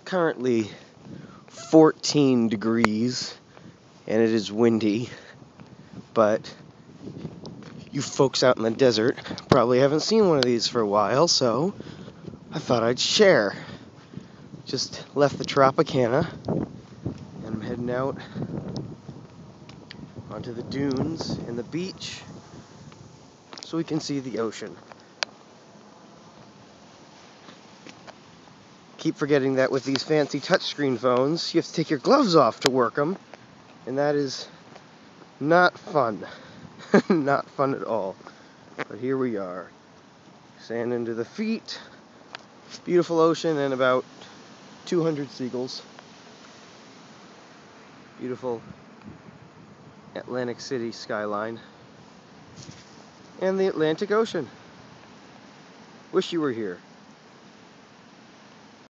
currently 14 degrees and it is windy, but you folks out in the desert probably haven't seen one of these for a while, so I thought I'd share. Just left the Tropicana and I'm heading out onto the dunes and the beach so we can see the ocean. Keep forgetting that with these fancy touchscreen phones, you have to take your gloves off to work them, and that is not fun. Not fun at all. But here we are. Sand into the feet, beautiful ocean, and about 200 seagulls. Beautiful Atlantic City skyline. And the Atlantic Ocean. Wish you were here.